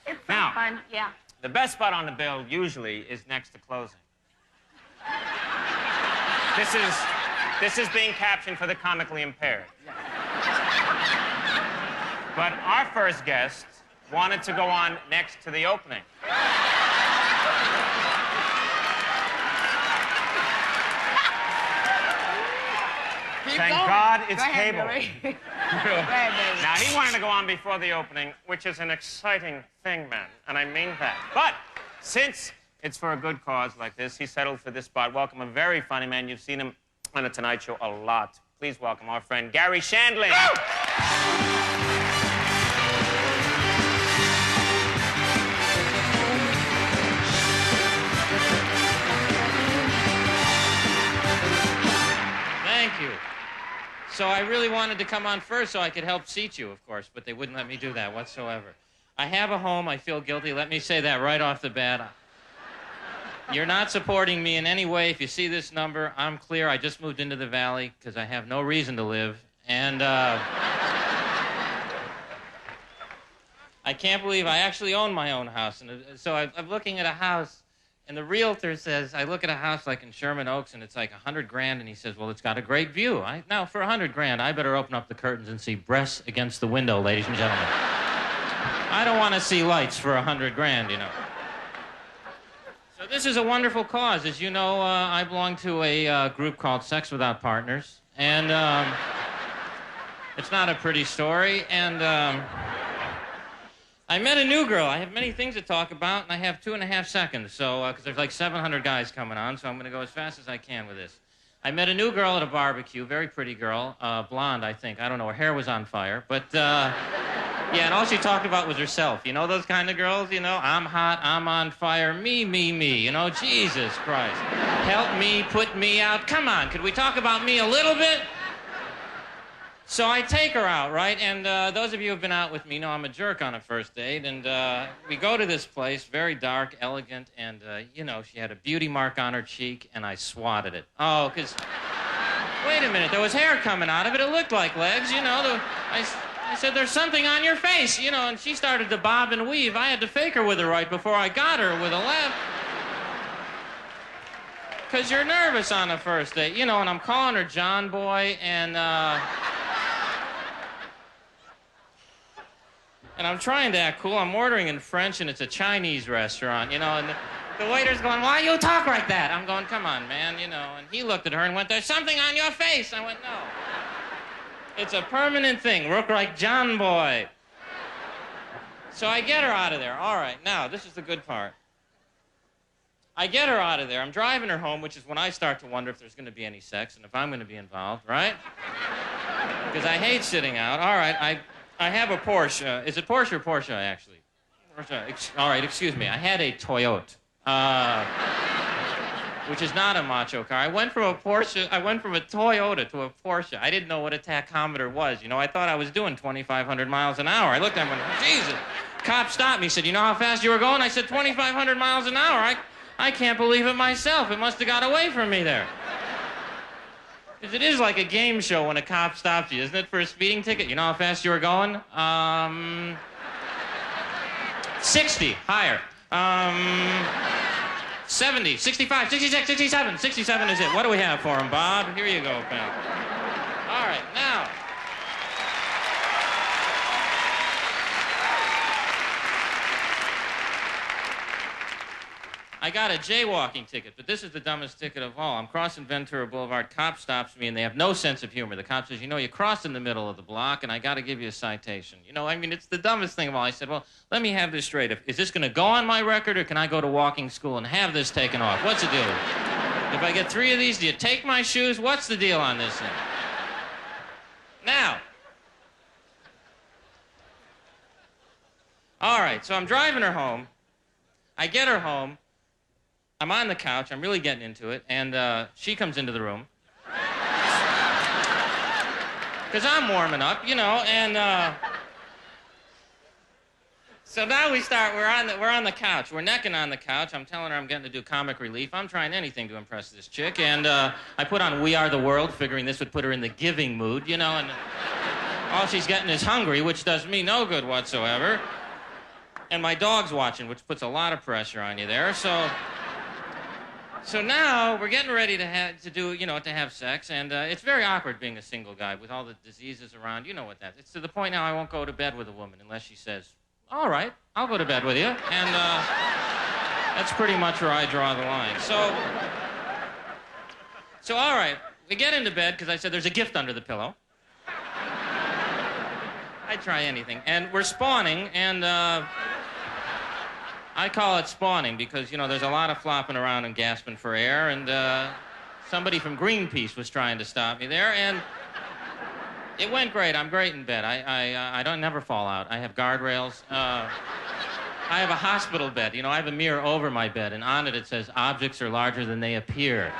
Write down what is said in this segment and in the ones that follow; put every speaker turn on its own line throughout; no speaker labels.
It's so
Now,
fun, yeah.
the best spot on the bill usually is next to closing. This is being captioned for the comically impaired. But our first guest wanted to go on next to the opening. Thank God it's cable. Now, he wanted to go on before the opening, which is an exciting thing, man, and I mean that. But since it's for a good cause like this, he settled for this spot. Welcome a very funny man. You've seen him on The Tonight Show a lot. Please welcome our friend Garry Shandling.
Thank you. So I really wanted to come on first so I could help seat you, of course, but they wouldn't let me do that whatsoever. I have a home. I feel guilty. Let me say that right off the bat. You're not supporting me in any way. If you see this number, I'm clear. I just moved into the Valley because I have no reason to live. And I can't believe I actually own my own house. And so I'm looking at a house, and the realtor says, I look at a house like in Sherman Oaks, and it's like $100 grand, and he says, well, it's got a great view. Now, for $100 grand, I better open up the curtains and see breasts against the window, ladies and gentlemen. I don't want to see lights for $100 grand, you know. So this is a wonderful cause. As you know, I belong to a group called Sex Without Partners, and it's not a pretty story, and I met a new girl. I have many things to talk about, and I have 2.5 seconds, so, because there's like 700 guys coming on, so I'm going to go as fast as I can with this. I met a new girl at a barbecue, very pretty girl, blonde, I think. I don't know, her hair was on fire, but, yeah, and all she talked about was herself. You know those kind of girls, you know? I'm hot, I'm on fire, me, you know? Jesus Christ. Help me, put me out. Come on, could we talk about me a little bit? So I take her out, right? And those of you who have been out with me know I'm a jerk on a first date. And we go to this place, very dark, elegant, and, you know, she had a beauty mark on her cheek, and I swatted it. Oh, because, wait a minute, there was hair coming out of it. It looked like legs, you know. I said, there's something on your face, you know, and she started to bob and weave. I had to fake her with a right before I got her with a left. Because you're nervous on a first date, you know, and I'm calling her John Boy, and I'm trying to act cool. I'm ordering in French, and it's a Chinese restaurant, you know, and the waiter's going, why you talk like that? I'm going, come on, man, you know, and he looked at her and went, there's something on your face. I went, no. It's a permanent thing. Look like John Boy. So I get her out of there. All right, now, this is the good part. I get her out of there. I'm driving her home, which is when I start to wonder if there's going to be any sex and if I'm going to be involved, right? Because I hate sitting out. All right, I have a Porsche. Is it Porsche or Porsche, actually? Porsche. All right, excuse me. I had a Toyota. Which is not a macho car. I went from a Toyota to a Porsche. I didn't know what a tachometer was. You know, I thought I was doing 2,500 miles an hour. I looked at him and went, Jesus. Cop stopped me. He said, you know how fast you were going? I said, 2,500 miles an hour. I can't believe it myself. It must have got away from me there. Because it is like a game show when a cop stops you, isn't it, for a speeding ticket? You know how fast you were going? 60, higher. 70, 65, 66, 67. 67 is it. What do we have for him, Bob? Here you go, pal. All right, now. I got a jaywalking ticket, but this is the dumbest ticket of all. I'm crossing Ventura Boulevard. Cop stops me, and they have no sense of humor. The cop says, you know, you crossed in the middle of the block, and I got to give you a citation. You know, I mean, it's the dumbest thing of all. I said, well, let me have this straight. Is this going to go on my record, or can I go to walking school and have this taken off? What's the deal? If I get 3 of these, do you take my shoes? What's the deal on this thing? Now. All right, so I'm driving her home. I get her home. I'm on the couch, I'm really getting into it, and she comes into the room. Because I'm warming up, you know, and so now we start, we're on the couch, we're necking on the couch. I'm telling her I'm getting to do comic relief. I'm trying anything to impress this chick, and I put on We Are the World, figuring this would put her in the giving mood, you know, and all she's getting is hungry, which does me no good whatsoever. And my dog's watching, which puts a lot of pressure on you there. So now we're getting ready to have sex, and it's very awkward being a single guy with all the diseases around. You know what that is. It's to the point now I won't go to bed with a woman unless she says, all right, I'll go to bed with you. And that's pretty much where I draw the line. So all right, we get into bed because I said there's a gift under the pillow. I'd try anything. And we're spawning, and I call it spawning because, there's a lot of flopping around and gasping for air, and somebody from Greenpeace was trying to stop me there, and it went great. I'm great in bed. I don't never fall out. I have guardrails. I have a hospital bed. I have a mirror over my bed, and on it says, objects are larger than they appear.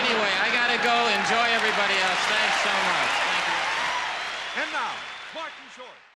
Anyway, I gotta go. Enjoy everybody else. Thanks so much. Thank you.
And now, Martin Short.